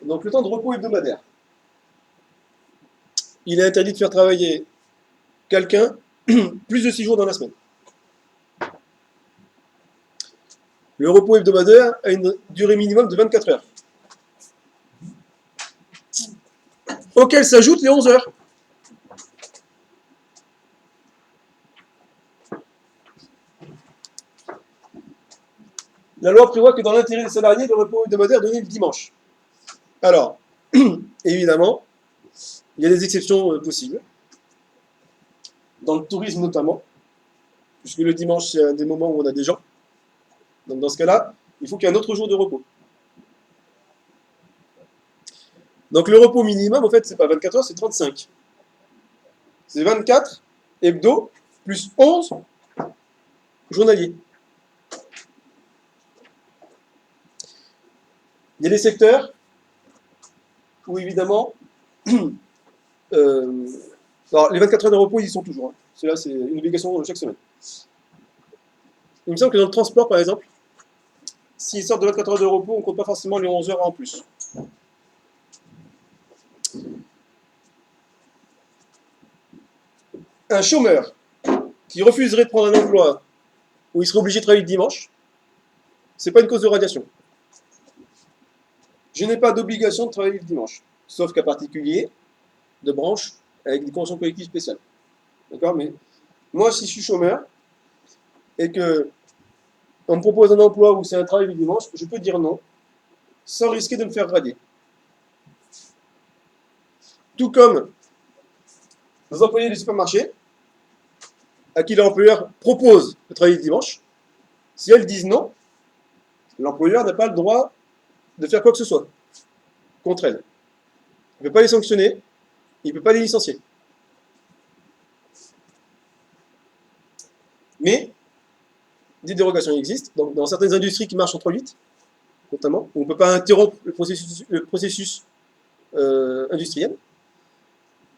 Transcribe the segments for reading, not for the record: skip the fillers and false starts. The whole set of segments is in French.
Donc le temps de repos hebdomadaire. Il est interdit de faire travailler quelqu'un plus de 6 jours dans la semaine. Le repos hebdomadaire a une durée minimum de 24 heures, auxquelles s'ajoutent les 11 heures. La loi prévoit que dans l'intérêt des salariés, le repos hebdomadaire est donné le dimanche. Alors, évidemment, il y a des exceptions possibles, dans le tourisme notamment, puisque le dimanche, c'est un des moments où on a des gens. Donc dans ce cas-là, il faut qu'il y ait un autre jour de repos. Donc le repos minimum, en fait, c'est pas 24 heures, c'est 35. C'est 24 hebdo plus 11 journaliers. Il y a des secteurs où, évidemment, alors, les 24 heures de repos, ils y sont toujours. Hein. Cela, c'est une obligation chaque semaine. Il me semble que dans le transport, par exemple, s'ils sortent de 24 heures de repos, on ne compte pas forcément les 11 heures en plus. Un chômeur qui refuserait de prendre un emploi où il serait obligé de travailler le dimanche, c'est pas une cause de radiation. Je n'ai pas d'obligation de travailler le dimanche, sauf cas particulier de branche avec des conventions collectives spéciales. D'accord? Mais moi, si je suis chômeur et que on me propose un emploi où c'est un travail le dimanche, je peux dire non, sans risquer de me faire radier. Tout comme les employés du supermarché, à qui l'employeur propose de travailler le dimanche, si elles disent non, l'employeur n'a pas le droit de faire quoi que ce soit contre elles. Il ne peut pas les sanctionner, il ne peut pas les licencier. Mais des dérogations existent. Donc, dans certaines industries qui marchent en 3-8, notamment, où on ne peut pas interrompre le processus industriel.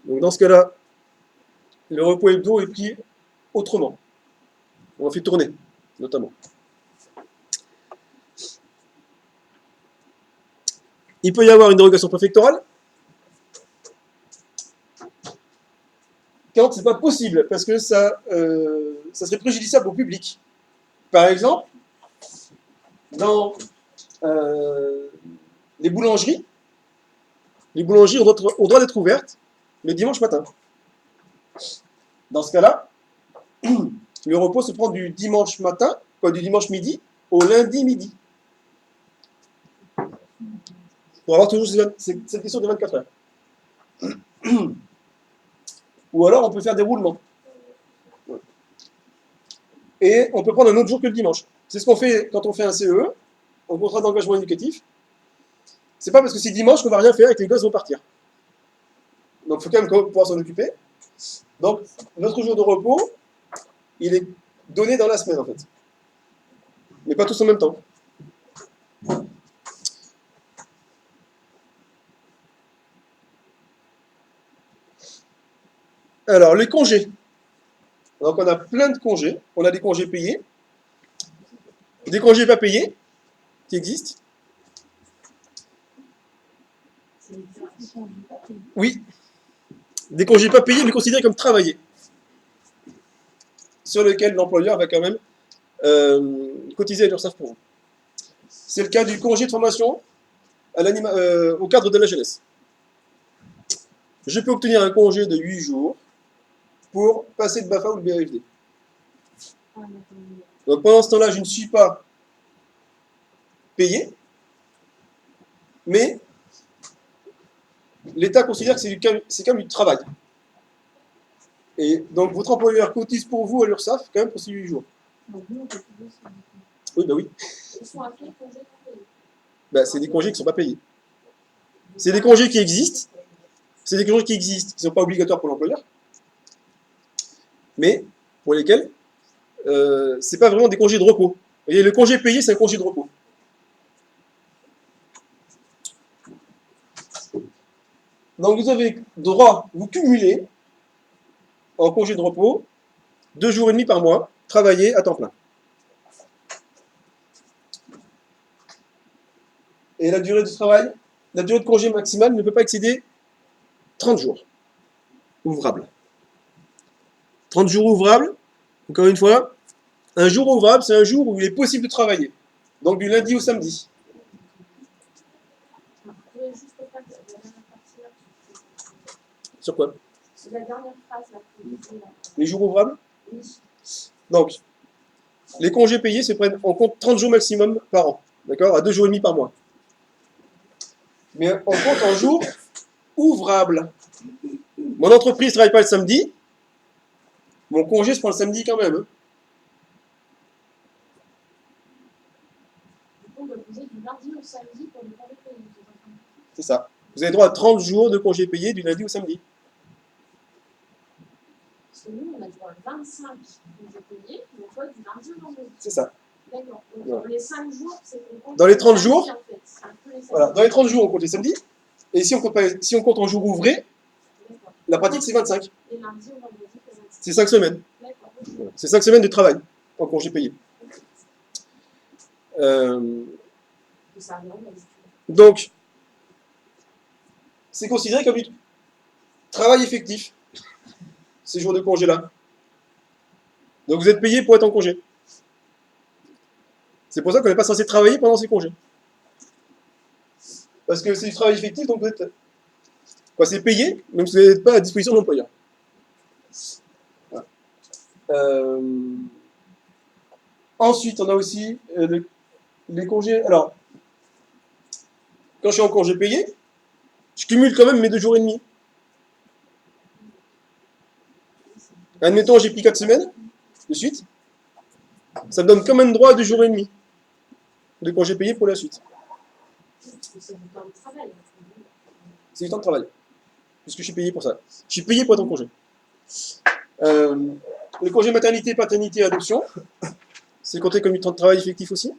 Donc, dans ce cas-là, le repos hebdo est pris autrement. On en fait tourner, notamment. Il peut y avoir une dérogation préfectorale quand c'est pas possible, parce que ça serait préjudiciable au public. Par exemple, dans les boulangeries ont droit d'être ouvertes le dimanche matin. Dans ce cas-là, le repos se prend du dimanche matin, du dimanche midi, au lundi midi. Pour avoir toujours cette question de 24 heures. Ou alors on peut faire des roulements. Et on peut prendre un autre jour que le dimanche. C'est ce qu'on fait quand on fait un CE, un contrat d'engagement éducatif. C'est pas parce que c'est dimanche qu'on va rien faire et que les gosses vont partir. Donc il faut quand même pouvoir s'en occuper. Donc notre jour de repos, il est donné dans la semaine en fait. Mais pas tous en même temps. Alors les congés. Donc on a plein de congés. On a des congés payés, des congés pas payés qui existent. Oui, des congés pas payés mais considérés comme travaillés, sur lesquels l'employeur va quand même cotiser à l'URSSAF pour vous. C'est le cas du congé de formation au cadre de la jeunesse. Je peux obtenir un congé de 8 jours pour passer le BAFA ou le BAFD. Donc pendant ce temps-là, je ne suis pas payé, mais l'État considère que c'est quand même du travail. Et donc votre employeur cotise pour vous à l'URSSAF quand même pour ces 8 jours. Oui, bah oui. Bah, c'est des congés qui ne sont pas payés. C'est des congés qui existent. C'est des congés qui existent, qui ne sont pas obligatoires pour l'employeur, mais pour lesquels c'est pas vraiment des congés de repos. Vous voyez, le congé payé, c'est un congé de repos. Donc vous avez droit, vous cumulez en congé de repos 2 jours et demi par mois, travaillés à temps plein. Et la durée du travail la durée de congé maximale ne peut pas excéder 30 jours ouvrables. 30 jours ouvrables, encore une fois, un jour ouvrable, c'est un jour où il est possible de travailler. Donc du lundi au samedi. Sur quoi? La dernière phrase, là. Les jours ouvrables? Oui. Donc, les congés payés se prennent en compte 30 jours maximum par an. D'accord? À 2 jours et demi par mois. Mais on compte en jours ouvrables. Mon entreprise ne travaille pas le samedi. Mon congé se prend le samedi quand même. Hein. Du coup, on doit poser du lundi au samedi pour le congé payé. C'est ça. Vous avez droit à 30 jours de congés payés du lundi au samedi. Parce que nous, on a droit à 25 congés payés, donc soit du lundi au vendredi. C'est ça. D'accord. Donc, Voilà. les 5 jours, c'est qu'on compte. Dans les 30 samedi, jours, en fait. C'est un peu les voilà, samedis. dans les 30 jours, on compte les samedis. Et si on compte, si on compte en jours ouvrés, D'accord. la pratique, c'est 25. Et lundi au vendredi, c'est 25. C'est 5 semaines. D'accord. Voilà. C'est 5 semaines de travail en congé payé. Et ça revient, mais Donc, c'est considéré comme du travail effectif, ces jours de congé-là. Donc vous êtes payé pour être en congé. C'est pour ça qu'on n'est pas censé travailler pendant ces congés. Parce que c'est du travail effectif, donc vous êtes... c'est payé, même si vous n'êtes pas à disposition de l'employeur. Voilà. Ensuite, on a aussi les congés. Alors, quand je suis en congé payé, je cumule quand même mes 2 jours et demi. Admettons, j'ai pris 4 semaines de suite. Ça me donne quand même droit à 2 jours et demi de congé payé pour la suite. c'est du temps de travail. C'est du temps de travail. Puisque je suis payé pour ça. Je suis payé pour être en congé. Le congé maternité, paternité, adoption, c'est compté comme du temps de travail effectif aussi.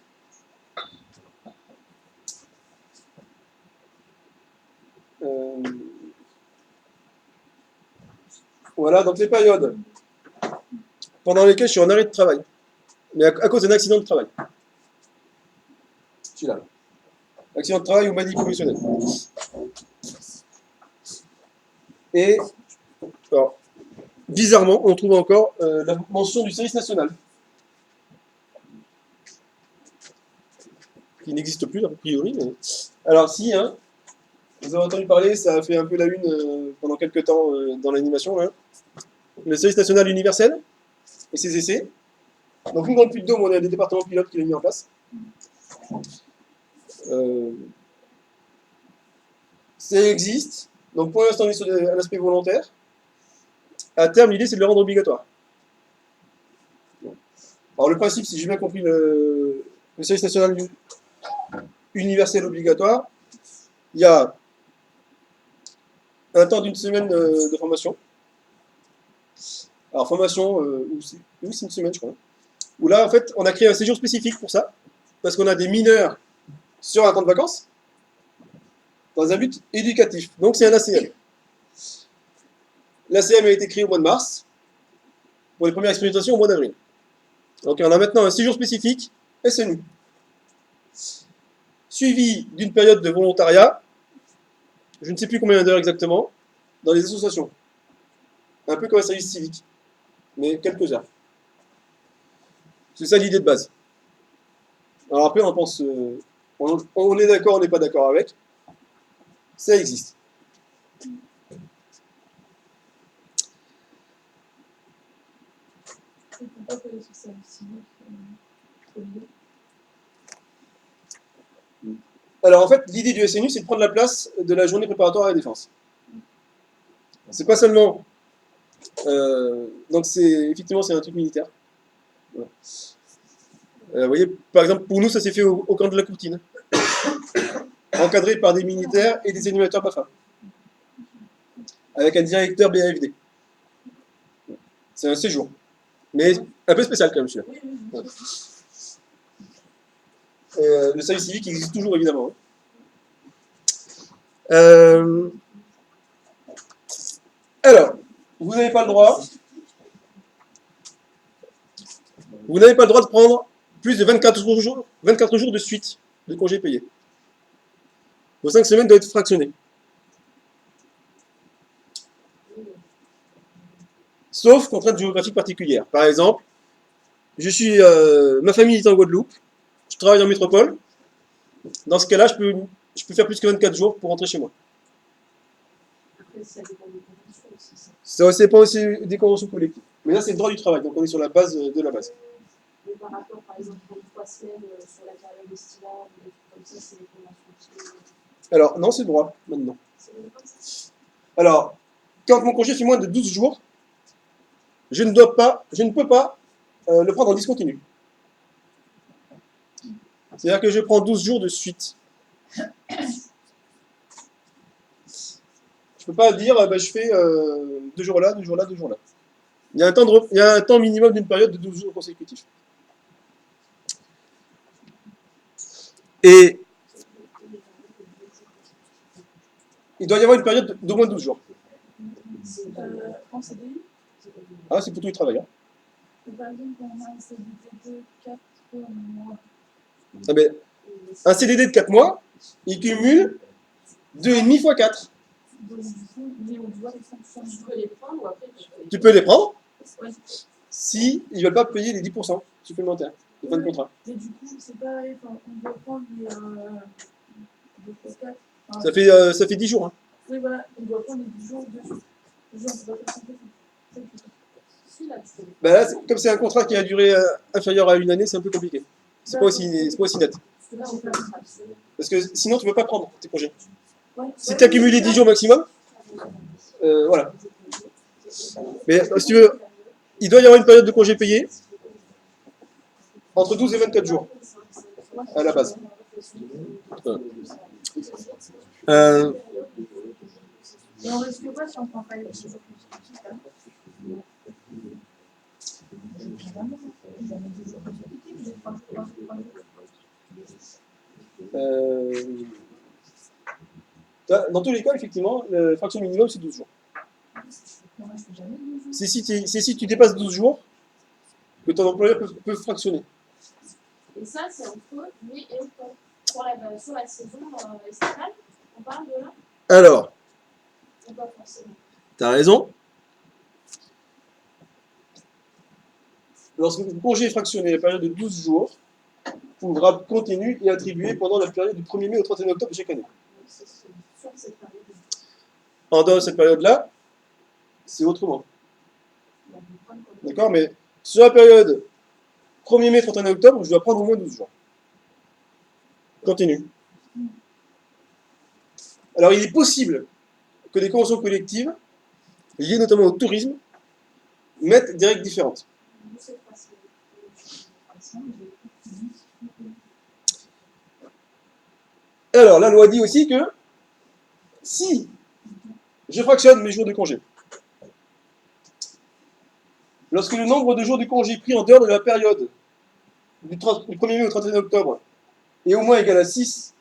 Voilà, donc les périodes pendant lesquelles je suis en arrêt de travail, mais à cause d'un accident de travail. Celui-là. Accident de travail ou maladie professionnelle. Et, alors, bizarrement, on trouve encore la mention du service national, qui n'existe plus a priori. Mais... Alors si, hein, vous avez entendu parler, ça a fait un peu la une pendant quelques temps dans l'animation. Hein. Le service national universel et ses essais. Donc nous, dans le Puy-de-Dôme, on a des départements pilotes qui l'ont mis en place. Ça existe. Donc pour l'instant, on est sur un aspect volontaire. À terme, l'idée, c'est de le rendre obligatoire. Alors le principe, si j'ai bien compris le service national universel obligatoire, il y a un temps d'une semaine de formation. Alors formation, c'est une semaine, je crois. Où là, en fait, on a créé un séjour spécifique pour ça, parce qu'on a des mineurs sur un camp de vacances, dans un but éducatif. Donc c'est un ACM. L'ACM a été créé au mois de mars, pour les premières expérimentations au mois d'avril. Donc on a maintenant un séjour spécifique, SNU, suivi d'une période de volontariat, je ne sais plus combien d'heures exactement, dans les associations. Un peu comme un service civique, mais quelques heures. C'est ça l'idée de base. Alors après, on pense, on est d'accord, on n'est pas d'accord avec. Ça existe. Alors en fait, l'idée du SNU, c'est de prendre la place de la journée préparatoire à la défense. C'est pas seulement... donc effectivement, c'est un truc militaire. Voilà. Vous voyez, par exemple, pour nous, ça s'est fait au camp de la Courtine. Encadré par des militaires et des animateurs BAFA. Avec un directeur BAFD. C'est un séjour. Mais un peu spécial quand même, celui-là. Voilà. Le service civique existe toujours, évidemment. Alors, vous n'avez pas le droit... Vous n'avez pas le droit de prendre plus de 24 jours de suite de congés payés. vos 5 semaines doivent être fractionnées. Sauf contrainte géographique particulière. Par exemple, ma famille est en Guadeloupe, je travaille en métropole. Dans ce cas-là, je peux faire plus que 24 jours pour rentrer chez moi. Après, ça dépend des conventions aussi. Ça. Ça dépend aussi des conventions collectives. Mais là, c'est le droit du travail, donc on est sur la base de la base. Mais par rapport, par exemple, aux 3 semaines sur la période estivale, des trucs comme ça, c'est les conventions qui. Alors, non, c'est le droit, maintenant. C'est même pas ça. Alors, quand mon congé fait moins de 12 jours, je ne peux pas le prendre en discontinu. C'est-à-dire que je prends 12 jours de suite. Je ne peux pas dire, je fais 2 jours là, 2 jours là, 2 jours là. Il y a un temps minimum d'une période de 12 jours consécutifs. Et il doit y avoir une période d'au moins 12 jours. En CDI, Ah, c'est pour tous les travailleurs. par exemple, on a un CDD de 4 mois. Ah, mais un CDD de 4 mois, il cumule 2,5 fois 4. Donc, du coup, mais on doit les sanctions. Tu peux les prendre ou après Tu peux les prendre Ouais. si ils ne veulent pas payer les 10% supplémentaires de fin de contrat. Mais du coup, c'est pareil, on doit prendre les 2 fois 4. Ça fait 10 jours. Hein. Oui, voilà, on doit prendre les 10 jours de suite. Les jours, on doit faire 5 Si, là, tu peux. Ben là, comme c'est un contrat qui a duré inférieur à une année, c'est un peu compliqué. C'est pas aussi net. Parce que là, on peut être absent. Parce que sinon, tu ne peux pas prendre tes congés. Ouais. Si tu as cumulé 10 jours maximum, voilà. Mais si tu veux, il doit y avoir une période de congé payé entre 12 et 24 jours à la base. Et on risque pas si on prend pas les 10 jours consécutifs, hein. Dans tous les cas, effectivement, la fraction minimum, c'est 12 jours. Moi, je fais jamais 12 jours. C'est si tu dépasses 12 jours que ton employeur peut fractionner. Et ça, c'est entre mai et octobre. Sur la saison estivale, on parle de là Alors, ou pas forcément. tu as raison. Lorsque le congé est fractionné, la période de 12 jours pourra continue et attribuée pendant la période du 1er mai au 31 octobre de chaque année. Donc, c'est sur cette période. En dehors de cette période-là, c'est autrement. On va prendre comme- D'accord? Mais sur la période 1er mai, 31 octobre, je dois prendre au moins 12 jours. Continue. Alors, il est possible que les conventions collectives, liées notamment au tourisme, mettent des règles différentes. Nous, c'est facile. Alors, la loi dit aussi que si je fractionne mes jours de congé, lorsque le nombre de jours de congé pris en dehors de la période du 1er mai au 31 octobre est au moins égal à 6,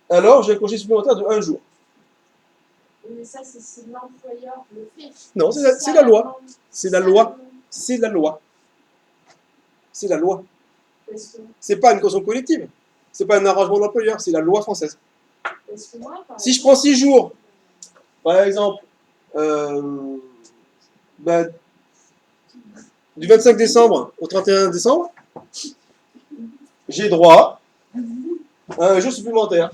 alors j'ai un congé supplémentaire de 1 jour. Mais ça, c'est si l'employeur le fait. Non, c'est la loi. C'est la loi. C'est la loi. C'est la loi. Parce que, C'est pas une convention collective. C'est pas un arrangement de l'employeur. C'est la loi française. parce que moi, par Si je prends 6 jours, par exemple, du 25 décembre au 31 décembre, j'ai droit à un jour supplémentaire.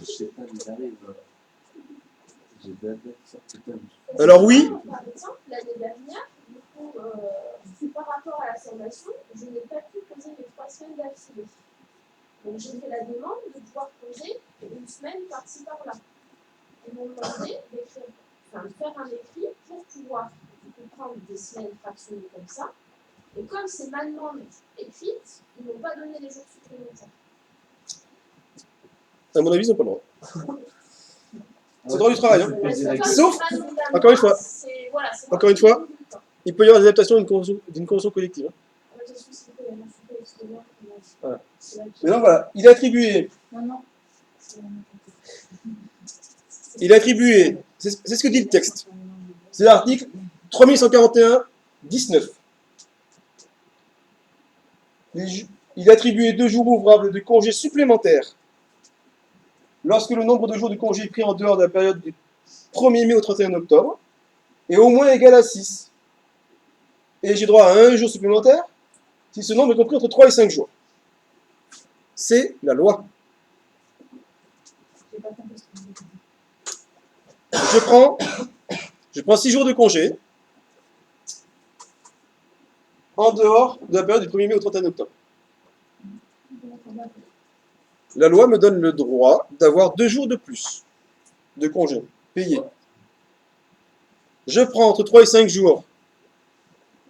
Alors oui, Par exemple, l'année dernière, du coup, par rapport à la formation, je n'ai pas pu poser les 3 semaines d'affilée. Donc j'ai fait la demande de pouvoir poser une semaine par-ci par-là. Ils m'ont demandé de faire un écrit pour pouvoir prendre des semaines fractionnées comme ça. Et comme c'est ma demande écrite, ils ne m'ont pas donné les jours supplémentaires. à mon avis, ils n'ont pas le droit. C'est le droit du travail. Hein. Parce que comme Sauf, c'est ma demande à encore une moi, fois, c'est- voilà, c'est encore moi une qui fois, décide tout le temps. il peut y avoir des adaptations d'une convention collective. Hein. De toute façon, c'est que la mention collective, Voilà. c'est là que- Mais donc voilà, il est attribué, Non. c'est ce que dit le texte. C'est l'article 3141-19. Il est attribué 2 jours ouvrables de congés supplémentaires lorsque le nombre de jours de congés pris en dehors de la période du 1er mai au 31 octobre est au moins égal à 6. Et j'ai droit à 1 jour supplémentaire si ce nombre est compris entre 3 et 5 jours. C'est la loi. J'ai pas compris ce que vous dites. Je prends 6 jours de congé en dehors de la période du 1er mai au 31 octobre. La loi me donne le droit d'avoir 2 jours de plus de congé payés. Je prends entre 3 et 5 jours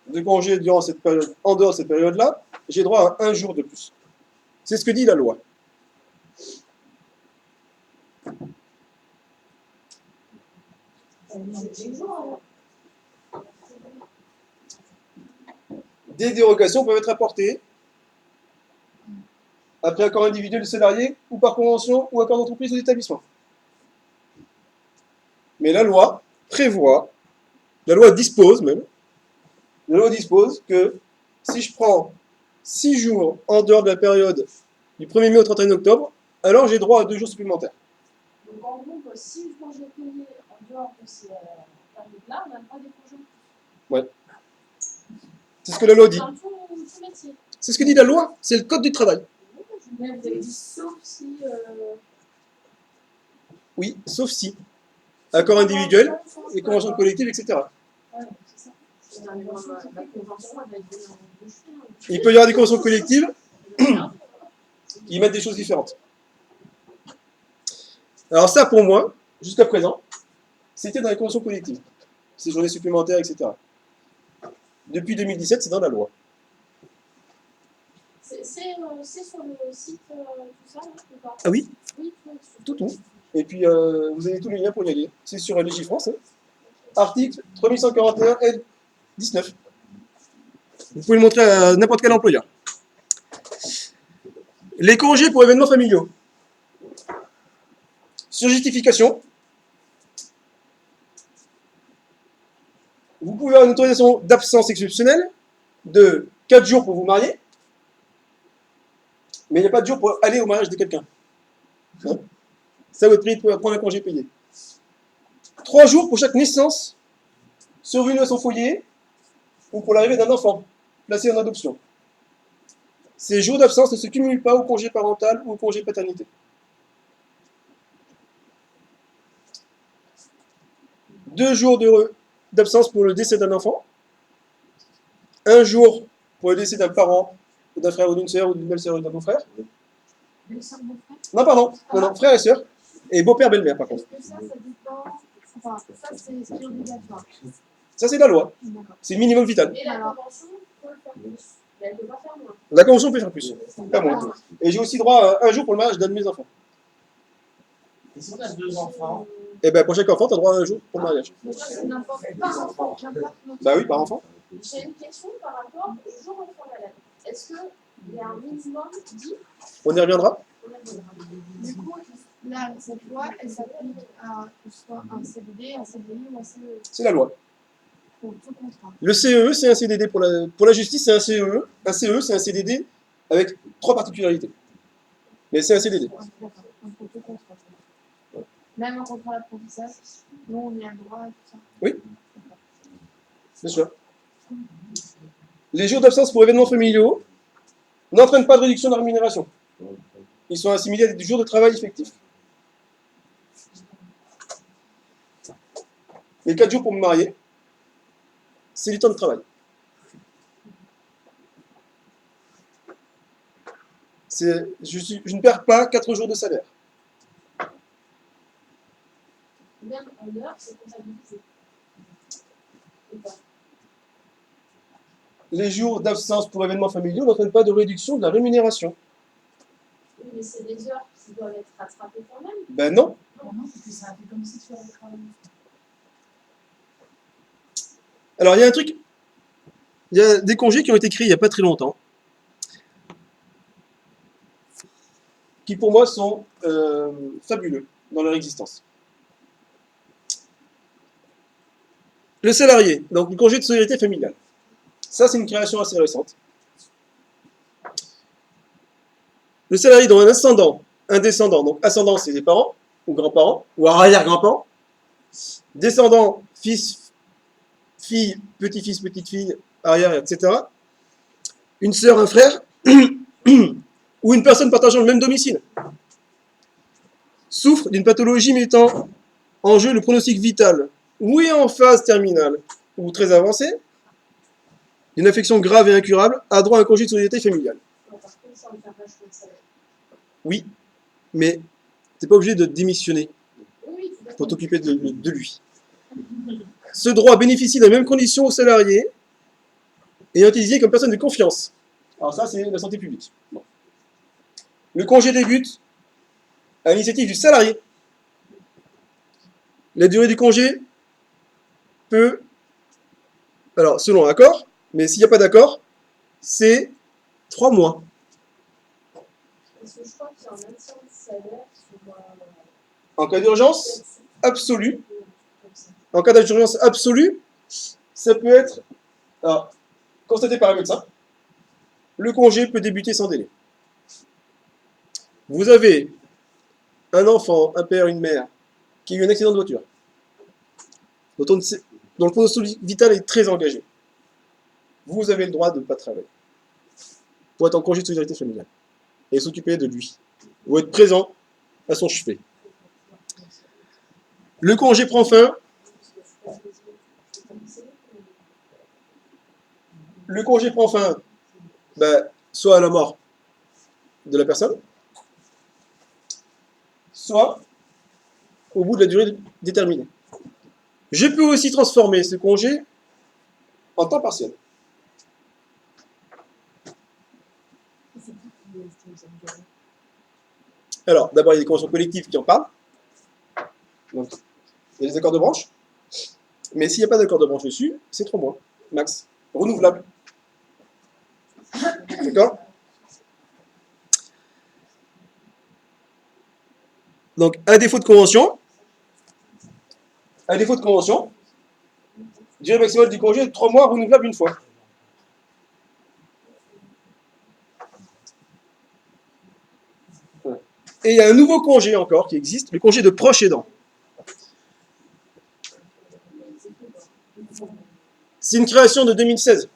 de congé durant cette période, en dehors de cette période-là, j'ai droit à 1 jour de plus. C'est ce que dit la loi. Des dérogations peuvent être apportées après accord individuel du salarié ou par convention ou accord d'entreprise ou d'établissement. Mais la loi prévoit, la loi dispose que si je prends 6 jours en dehors de la période du 1er mai au 31 octobre, alors j'ai droit à 2 jours supplémentaires. Donc en gros, si je congé payé en dehors de ces périodes-là, on n'a pas des congés. Ouais. C'est ce que la loi dit. Dans tout métier. C'est ce que dit la loi, c'est le code du travail. Mais vous avez dit sauf si. Oui, sauf si. Accord individuel, et conventions collectives, etc. Ouais, c'est ça. C'est dans les conventions, la convention, elle va être donnée en deux chemins. Il peut y avoir des conventions collectives qui mettent des choses différentes. Alors ça, pour moi, jusqu'à présent, c'était dans les conventions collectives. Ces journées supplémentaires, etc. Depuis 2017, c'est dans la loi. C'est sur le site tout ça, là, ou pas? Ah oui, Oui, tout. Et puis, vous avez tous les liens pour y aller. C'est sur Légifrance. Hein. Article 3141 L 19. Vous pouvez le montrer à n'importe quel employeur. Les congés pour événements familiaux. Sur justification, vous pouvez avoir une autorisation d'absence exceptionnelle de 4 jours pour vous marier, mais il n'y a pas de jour pour aller au mariage de quelqu'un. Hein? Ça, votre prix pour prendre un congé payé. 3 jours pour chaque naissance survenue à son foyer ou pour l'arrivée d'un enfant placé en adoption. Ces jours d'absence ne se cumulent pas au congé parental ou au congé paternité. 2 jours d'absence pour le décès d'un enfant. 1 jour pour le décès d'un parent, ou d'un frère ou d'une sœur, ou d'une belle-sœur ou d'un beau-frère. Non, pardon. Non, frère et sœur. Et beau-père, belle-mère, par contre. Est-ce que ça dépend. Enfin, ça, c'est ce qui est obligatoire. Ça, c'est la loi. D'accord. C'est le minimum vital. Et la convention peut le faire plus. Mais elle ne peut pas faire moins. La convention peut faire plus. Pas moins. Et j'ai aussi droit à 1 jour pour le mariage d'un de mes enfants. Et si on a 2 enfants, Et bien, pour chaque enfant, tu as droit à 1 jour pour le mariage. Donc là, c'est n'importe par enfant, qu'importe notre. Bah oui, par enfant. J'ai une question par rapport au jour enfant malade. Est-ce qu'il y a un minimum dit? On y reviendra. Du coup, là, cette loi, elle s'applique à soit un CDD, un CDI ou un CE C'est la loi. pour tout contrat. Le CEE, c'est un CDD pour la justice, c'est un CEE. Un CEE, c'est un CDD avec 3 particularités. Mais c'est un CDD. D'accord, donc pour tout contrat. Même en contrat d'apprentissage, nous, on y a le droit à tout ça. Oui. Bien sûr. Les jours d'absence pour événements familiaux n'entraînent pas de réduction de la rémunération. Ils sont assimilés à des jours de travail effectifs. Les 4 jours pour me marier, c'est du temps de travail. Je ne perds pas 4 jours de salaire. Même en heure, c'est comptabilisé. Ou pas? Les jours d'absence pour événements familiaux n'entraînent pas de réduction de la rémunération. Oui, mais c'est des heures qui doivent être rattrapées quand même. Ben non. Non, parce que ça fait comme si tu avais travaillé. Alors, il y a un truc. Il y a des congés qui ont été créés il n'y a pas très longtemps, qui pour moi sont fabuleux dans leur existence. Le salarié, donc le congé de solidarité familiale. Ça, c'est une création assez récente. le salarié dont un ascendant, un descendant, donc ascendant c'est les parents, ou grands-parents, ou arrière-grands-parents, descendant, fils, fille, petit-fils, petite-fille, arrière, etc. Une sœur, un frère, ou une personne partageant le même domicile, souffre d'une pathologie mettant en jeu le pronostic vital, ou est en phase terminale, ou très avancée, d'une affection grave et incurable, a droit à un congé de solidarité familiale. Bon, par contre, ça, on fait vachement de salaire. Oui, mais t'es pas obligé de démissionner Oui, tout à fait. pour t'occuper de lui. Ce droit bénéficie des mêmes conditions aux salariés ayant été désigné comme personne de confiance. Alors ça, c'est la santé publique. Bon. Le congé débute à l'initiative du salarié. La durée du congé peut, alors selon accord, mais s'il n'y a pas d'accord, c'est 3 mois. Parce que je crois qu'il y a un maintien de salaire sur En cas d'urgence là-dessus. absolue, Comme ça. en cas d'urgence absolue, ça peut être alors, constaté par un médecin. Le congé peut débuter sans délai. Vous avez un enfant, un père, une mère, qui a eu un accident de voiture, dont le pronostic vital est très engagé. Vous avez le droit de ne pas travailler pour être en congé de solidarité familiale et s'occuper de lui, ou être présent à son chevet. Le congé prend fin. Le congé prend fin soit à la mort de la personne, soit au bout de la durée déterminée. Je peux aussi transformer ce congé en temps partiel. Alors, d'abord, il y a des conventions collectives qui en parlent. Donc, il y a des accords de branche. Mais s'il n'y a pas d'accord de branche dessus, c'est 3 mois, max. Renouvelable. D'accord? Donc, à défaut de convention, durée maximale du congé est de 3 mois, renouvelable une fois. Et il y a un nouveau congé encore qui existe, le congé de proche aidant. C'est une création de 2016,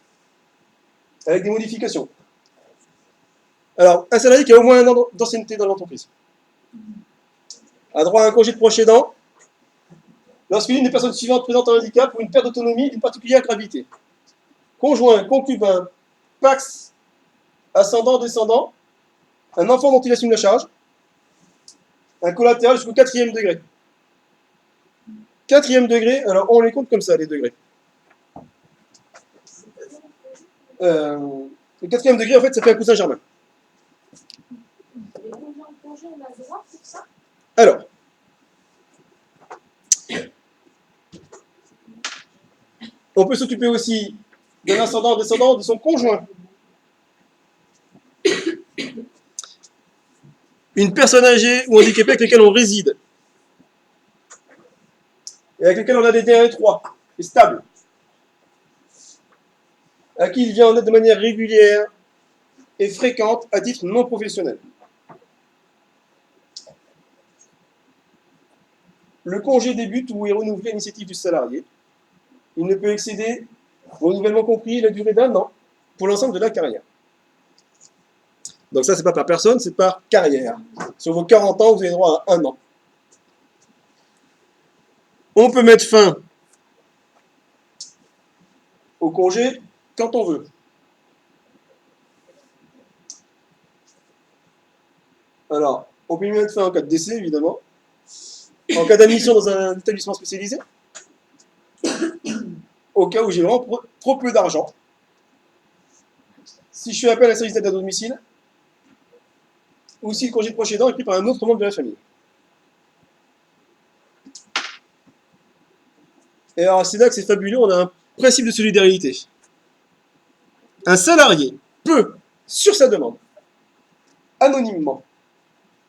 avec des modifications. Alors, un salarié qui a au moins 1 an d'ancienneté dans l'entreprise a droit à un congé de proche aidant lorsqu'une des personnes suivantes présente un handicap ou une perte d'autonomie d'une particulière gravité. Conjoint, concubin, pax, ascendant, descendant, un enfant dont il assume la charge, un collatéral jusqu'au 4e degré. 4e degré, alors on les compte comme ça, les degrés. Le 4e degré, en fait, ça fait un cousin germain. Et combien de congés on a le droit pour ça? Alors, on peut s'occuper aussi d'un ascendant descendant de son conjoint. Une personne âgée ou handicapée avec laquelle on réside. Et avec laquelle on a des liens étroits et stables. À qui il vient en aide de manière régulière et fréquente à titre non professionnel. Le congé débute ou est renouvelé à l'initiative du salarié. Il ne peut excéder, renouvellement compris, la durée d'1 an pour l'ensemble de la carrière. Donc ça, c'est pas par personne, c'est par carrière. Sur vos 40 ans, vous avez droit à 1 an. On peut mettre fin au congé quand on veut. Alors, on peut y mettre fin en cas de décès, évidemment. En cas d'admission dans un établissement spécialisé. Au cas où j'ai vraiment trop peu d'argent. Si je fais appel à un service d'aide à domicile. Ou si le congé de proche aidant est pris par un autre membre de la famille. Et alors, c'est là que c'est fabuleux, on a un principe de solidarité. Un salarié peut, sur sa demande, anonymement,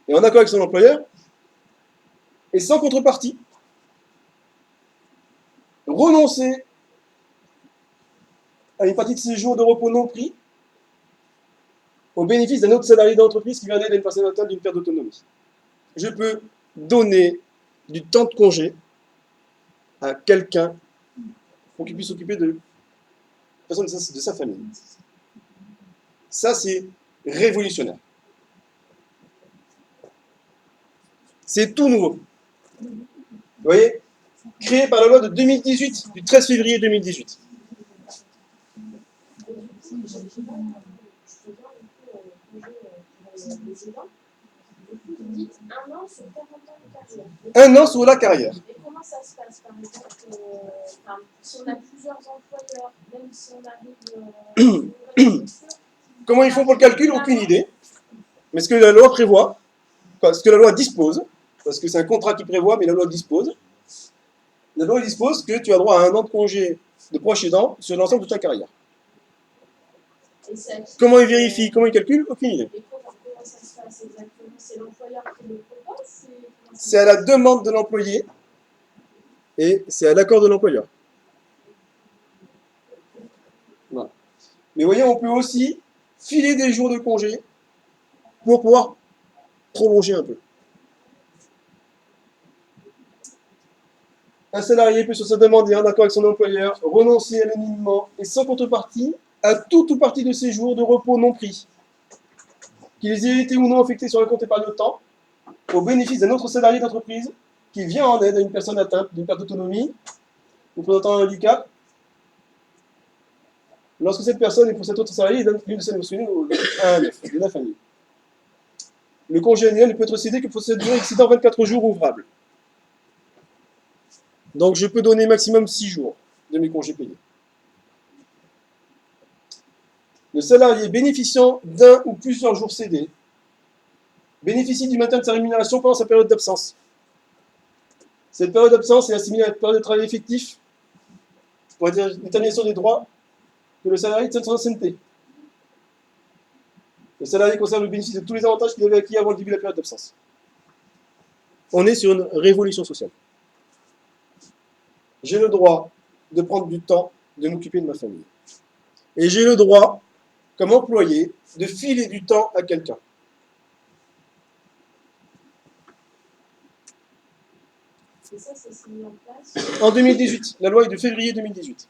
et en accord avec son employeur, et sans contrepartie, renoncer à une partie de ses jours de repos non pris au bénéfice d'un autre salarié d'entreprise qui vient d'aide à une personne atteinte d'une perte d'autonomie. Je peux donner du temps de congé à quelqu'un pour qu'il puisse s'occuper de personne de sa famille. Ça, c'est révolutionnaire. C'est tout nouveau. Vous voyez? Créé par la loi de 2018, du 13 février 2018. Vous dites 1 an sur 40 ans de carrière. 1 an sur la carrière. Et comment ça se passe, par exemple, si on a plusieurs employeurs, même si on arrive à une nouvelle structure, Comment ils font pour le calcul? Aucune idée. Mais ce que la loi prévoit, ce que la loi dispose, parce que c'est un contrat qui prévoit, mais la loi dispose que tu as droit à 1 an de congé de proche aidant sur l'ensemble de ta carrière. et c'est à qui- Comment ils vérifient? Comment ils calculent? Aucune idée. Et comment ça se passe exactement? C'est l'employeur qui le propose? C'est à la demande de l'employé et c'est à l'accord de l'employeur. Voilà. Mais vous voyez, on peut aussi filer des jours de congé pour pouvoir prolonger un peu. Un salarié peut sur sa demande et en accord avec son employeur renoncer anonymement et sans contrepartie à toute ou partie de ses jours de repos non pris, qu'ils aient été ou non affectés sur un compte épargne-temps, au bénéfice d'un autre salarié d'entreprise qui vient en aide à une personne atteinte d'une perte d'autonomie ou présentant un handicap, lorsque cette personne est pour cet autre salarié l'une de celles mentionnées au 1-9 de la famille. Le congé annuel ne peut être cédé que pour cette durée excédant 24 jours ouvrables. Donc je peux donner maximum 6 jours de mes congés payés. Le salarié bénéficiant d'un ou plusieurs jours cédés bénéficie du maintien de sa rémunération pendant sa période d'absence. Cette période d'absence est assimilée à une période de travail effectif pour la détermination des droits que le salarié tient de son ancienneté. Le salarié conserve le bénéfice de tous les avantages qu'il avait acquis avant le début de la période d'absence. On est sur une révolution sociale. J'ai le droit de prendre du temps de m'occuper de ma famille. Et j'ai le droit, comme employé, de filer du temps à quelqu'un. Et ça s'est mis en place. En 2018, la loi est de février 2018.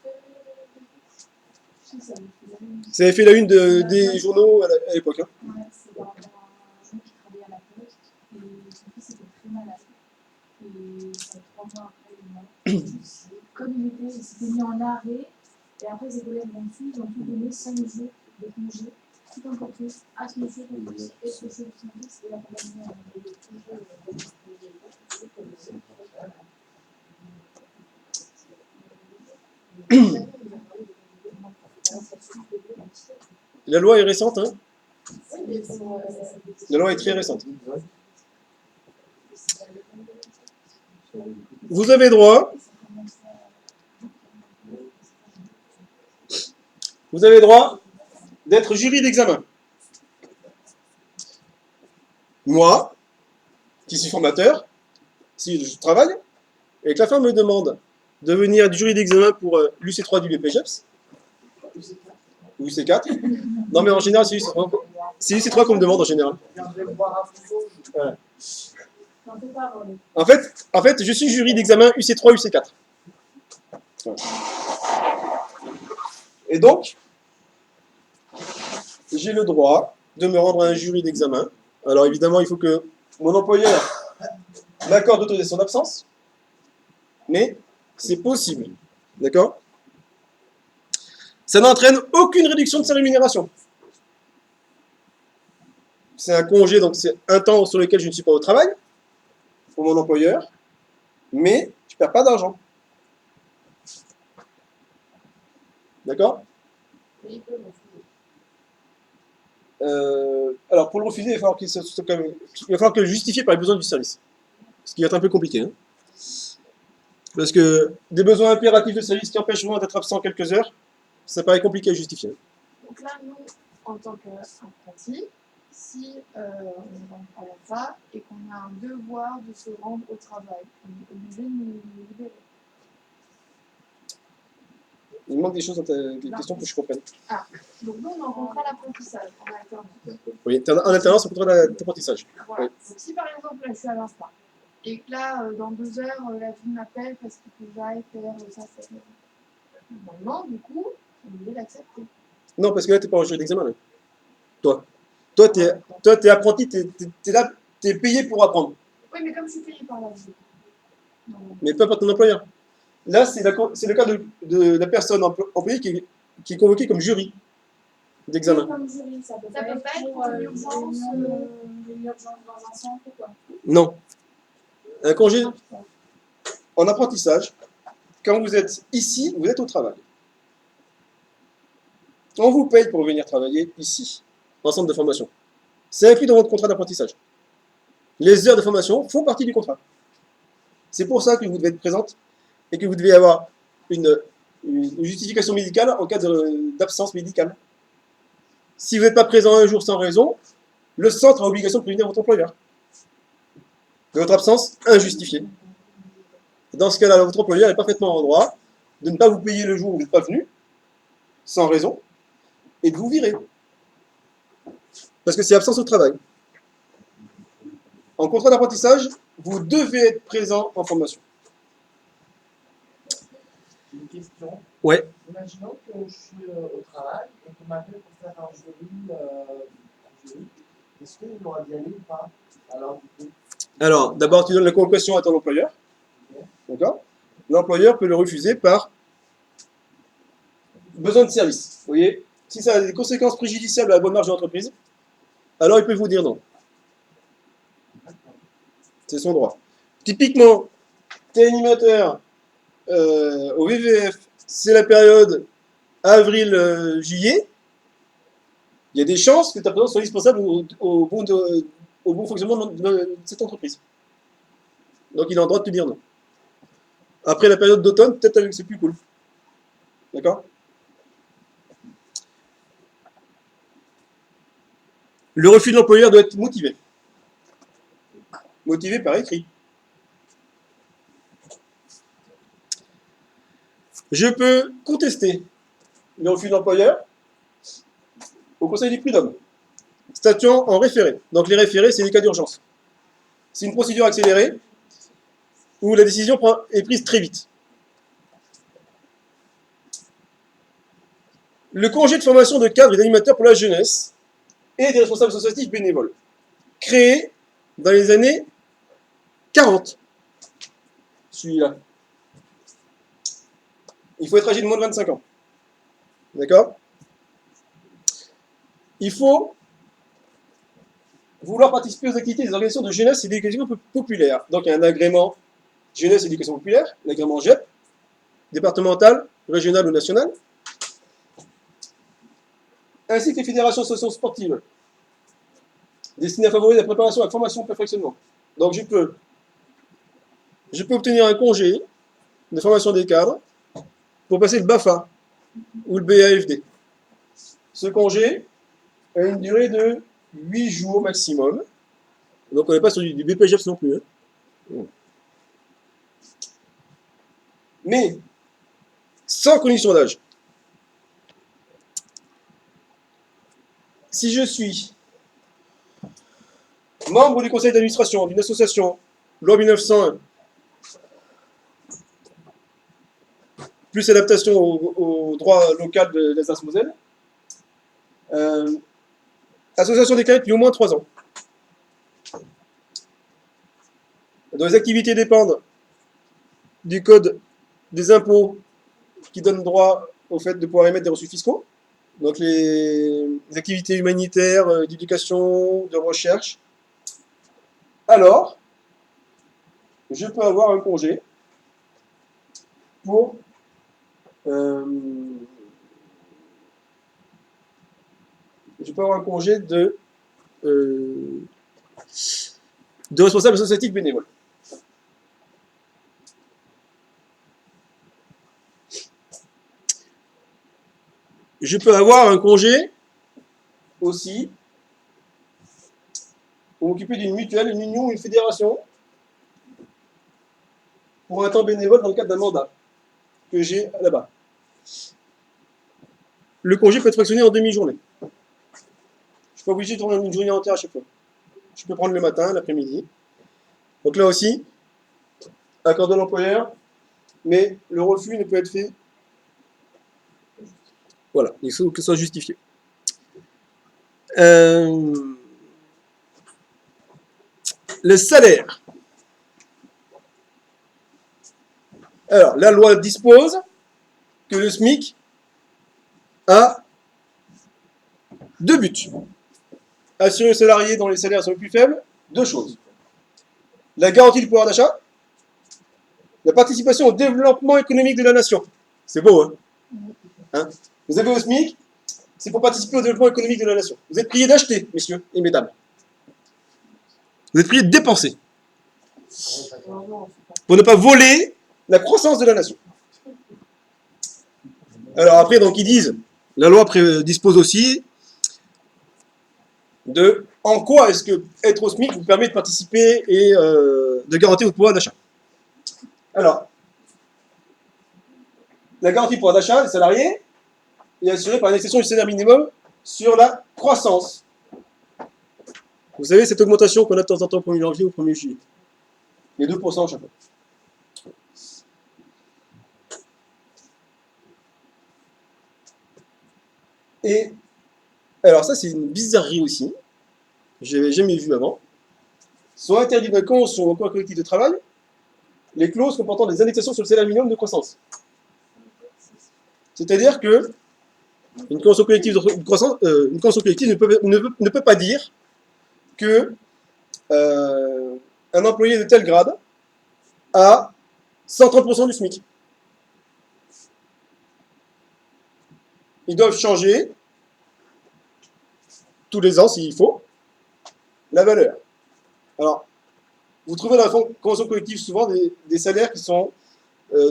Ça avait fait la une des journaux à l'époque. Hein. Ouais, c'est par rapport à un mec qui travaillait à la poste et son fils était très malade. Et 3 mois après, il est mort. Comme il s'était mis en arrêt, et après ses collègues l'ont su, ils ont tout donné 5 jours de congé, tout importé à ce monsieur pour lui et ce monsieur de son fils et la famille et le congé La loi est récente, hein? La loi est très récente. Vous avez droit d'être jury d'examen. Moi, qui suis formateur, si je travaille, et que la firme me demande de venir du jury d'examen pour l'UC3 du BPGEPS, ou UC4, non mais en général c'est UC3 qu'on me demande en général. Voilà. En fait, je suis jury d'examen UC3, UC4. Voilà. Et donc, j'ai le droit de me rendre à un jury d'examen. Alors évidemment, il faut que mon employeur m'accorde l'autorisation d'absence, mais c'est possible. D'accord? Ça n'entraîne aucune réduction de sa rémunération. C'est un congé, donc c'est un temps sur lequel je ne suis pas au travail, pour mon employeur, mais je ne perds pas d'argent. D'accord? Alors pour le refuser, il va falloir qu'il va falloir que le justifier par les besoins du service. Ce qui va être un peu compliqué. Hein. Parce que des besoins impératifs de service qui empêcheront d'être absent quelques heures, ça paraît compliqué à justifier. Donc là, nous, en tant qu'apprenti, si on est dans le PALAFA et qu'on a un devoir de se rendre au travail, on est obligé de nous libérer. Il manque des choses dans tes questions que je comprenne. Donc nous, on est en contrat d'apprentissage en alternance. Oui, t'es en alternance au contrat d'apprentissage. Voilà. Oui. Donc si par exemple, là, je suis à l'instar, et que là, dans 2 heures, la vie m'appelle parce qu'il faut que j'aille faire ça, ça. Normalement, du coup, on est obligé d'accepter. Non, parce que là, t'es pas en jury d'examen. Là. Toi, t'es apprenti, t'es là, t'es payé pour apprendre. Oui, mais comme je suis payée par la vie. Mais pas par ton employeur. Là, c'est le cas de la personne employée qui est convoquée comme jury d'examen. Comme jury, ça peut Ça peut pas être pour une urgence, une urgence dans un centre ou quoi. Non. Un congé en apprentissage, quand vous êtes ici, vous êtes au travail. On vous paye pour venir travailler ici, en centre de formation. C'est inclus dans votre contrat d'apprentissage. Les heures de formation font partie du contrat. C'est pour ça que vous devez être présente et que vous devez avoir une justification médicale en cas d'absence médicale. Si vous n'êtes pas présent un jour sans raison, le centre a obligation de prévenir votre employeur de votre absence injustifiée. Dans ce cas-là, votre employeur est parfaitement en droit de ne pas vous payer le jour où vous n'êtes pas venu, sans raison, et de vous virer. Parce que c'est absence au travail. En contrat d'apprentissage, vous devez être présent en formation. J'ai une question. Ouais. Imaginons que je suis au travail et qu'on m'appelle pour faire un jury. Est-ce qu'il y aura d'y aller ou pas? Alors, du coup, Alors, d'abord, tu donnes la convocation à ton employeur. D'accord? L'employeur peut le refuser par besoin de service. Vous voyez? Si ça a des conséquences préjudiciables à la bonne marge de l'entreprise, alors il peut vous dire non. C'est son droit. Typiquement, tu es animateur au VVF, c'est la période avril-juillet, il y a des chances que ta présence soit indispensable au bon fonctionnement de cette entreprise. Donc il a le droit de te dire non. Après la période d'automne, peut-être que c'est plus cool. D'accord? Le refus de l'employeur doit être motivé. Motivé par écrit. Je peux contester le refus de l'employeur au Conseil des prud'hommes, statuant en référé. Donc les référés, c'est des cas d'urgence. C'est une procédure accélérée où la décision est prise très vite. Le congé de formation de cadre et d'animateur pour la jeunesse et des responsables associatifs bénévoles, créé dans les années 40. Celui-là. Il faut être âgé de moins de 25 ans. D'accord? Il faut vouloir participer aux activités des organisations de jeunesse et d'éducation populaire. Donc il y a un agrément jeunesse et éducation populaire, l'agrément GEP, départemental, régional ou national, ainsi que les fédérations socio-sportives, destinées à favoriser la préparation à la formation et le perfectionnement. Donc je peux obtenir un congé de formation des cadres pour passer le BAFA ou le BAFD. Ce congé a une durée de 8 jours maximum. Donc on n'est pas sur du BPGEPS non plus. Hein. Mais sans condition d'âge. Si je suis membre du conseil d'administration d'une association loi 1901, plus adaptation au droit local de l'Alsace-Moselle, association déclarée depuis au moins 3 ans, dont les activités dépendent du code des impôts qui donne droit au fait de pouvoir émettre des reçus fiscaux, donc les activités humanitaires, d'éducation, de recherche, alors je peux avoir un congé pour de responsable associatif bénévole. Je peux avoir un congé aussi pour m'occuper d'une mutuelle, une union ou une fédération pour un temps bénévole dans le cadre d'un mandat que j'ai là-bas. le congé peut être fractionné en demi-journée. Je ne suis pas obligé de tourner une journée entière à chaque fois. Je peux prendre le matin, l'après-midi. Donc là aussi, accord de l'employeur, mais le refus ne peut être fait. Voilà, il faut que ce soit justifié. Le salaire. Alors, la loi dispose que le SMIC a deux buts. Assurer aux salariés dont les salaires sont les plus faibles, deux choses. La garantie du pouvoir d'achat, la participation au développement économique de la nation. C'est beau, hein? Vous avez au SMIC, c'est pour participer au développement économique de la nation. Vous êtes priés d'acheter, messieurs et mesdames. Vous êtes priés de dépenser. Pour ne pas voler la croissance de la nation. Alors après, donc ils disent, la loi dispose aussi de en quoi est-ce que être au SMIC vous permet de participer et de garantir votre pouvoir d'achat. Alors, la garantie du pouvoir d'achat des salariés est assurée par une exception du salaire minimum sur la croissance. Vous savez, cette augmentation qu'on a de temps en temps au 1er janvier ou au 1er juillet. Les 2% à chaque fois. Et alors ça, c'est une bizarrerie aussi. Je n'avais jamais vu avant. Sont interdits dans la convention d'emploi collectif de travail les clauses comportant des indexations sur le salaire minimum de croissance. C'est-à-dire que une convention collective ne peut pas dire que un employé de tel grade a 130% du SMIC. Ils doivent changer tous les ans, s'il faut, la valeur. Alors, vous trouvez dans la convention collective souvent des salaires qui sont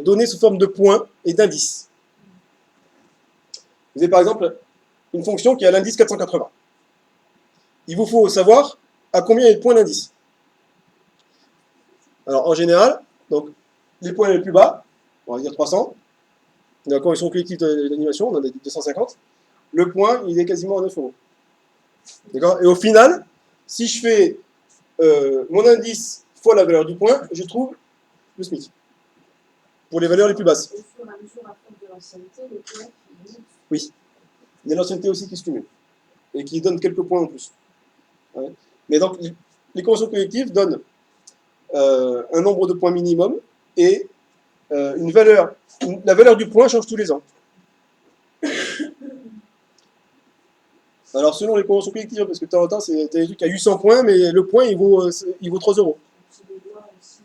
donnés sous forme de points et d'indices. Vous avez par exemple une fonction qui a l'indice 480. Il vous faut savoir à combien il y a de points d'indice. Alors, en général, donc, les points les plus bas, on va dire 300. Dans la convention collective d'animation, on en a 250. Le point, il est quasiment à 9 euros. D'accord ? Et au final, si je fais mon indice fois la valeur du point, je trouve le SMIC. Pour les valeurs les plus basses. Au fur et à mesure, à cause de l'ancienneté, le PF, il monte. Oui. Il y a l'ancienneté aussi qui se cumule. Et qui donne quelques points en plus. Ouais. Mais donc, les conventions collectives donnent un nombre de points minimum et une valeur. La valeur du point change tous les ans. Alors, selon les conventions collectives, parce que de temps en temps, c'est des trucs à 800 points, mais le point, il vaut 3 euros. C'est des lois aussi,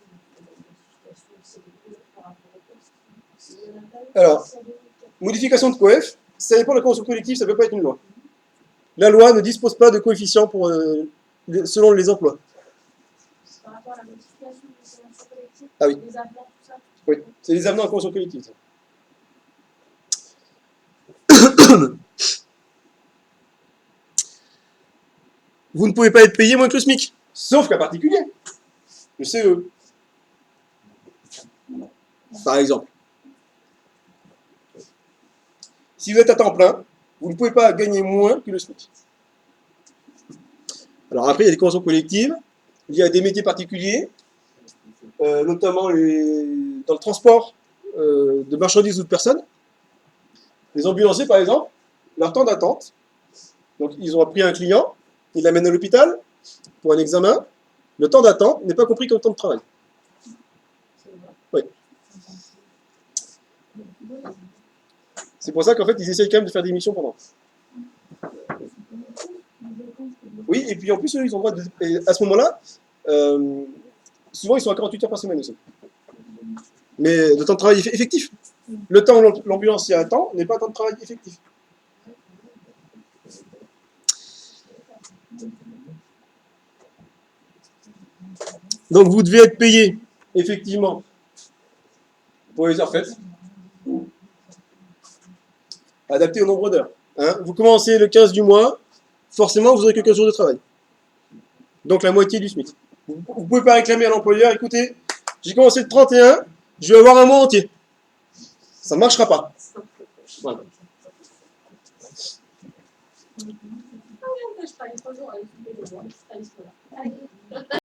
c'est des par rapport au poste. Alors, modification de coef, ça dépend de la convention collective, ça ne peut pas être une loi. La loi ne dispose pas de coefficient pour, selon les emplois. Par rapport à la modification des conventions collectives, Ah oui. les avenants, tout ça. Oui, c'est les avenants en convention collective. Vous ne pouvez pas être payé moins que le SMIC, sauf qu'à particulier. Le CE. Par exemple. Si vous êtes à temps plein, vous ne pouvez pas gagner moins que le SMIC. Alors après, il y a des conventions collectives liées à des métiers particuliers, notamment dans le transport de marchandises ou de personnes. Les ambulanciers, par exemple, leur temps d'attente, donc ils ont pris un client, ils l'amènent à l'hôpital pour un examen, le temps d'attente n'est pas compris comme temps de travail. Oui. C'est pour ça qu'en fait, ils essayent quand même de faire des missions pendant. Oui, et puis en plus, eux, ils ont le droit de... À ce moment-là, souvent, ils sont à 48 heures par semaine aussi. Mais le temps de travail effectif. Le temps où l'ambulancier attend n'est pas un temps de travail effectif. Donc, vous devez être payé, effectivement, pour les heures faites, adapté au nombre d'heures. Hein, vous commencez le 15 du mois, forcément, vous aurez que 15 jours de travail. Donc, la moitié du SMIC. Vous ne pouvez pas réclamer à l'employeur, écoutez, j'ai commencé le 31, je vais avoir un mois entier. Ça ne marchera pas. Voilà. Je travaille 3 jours avec les gens, c'est pas là. Allez.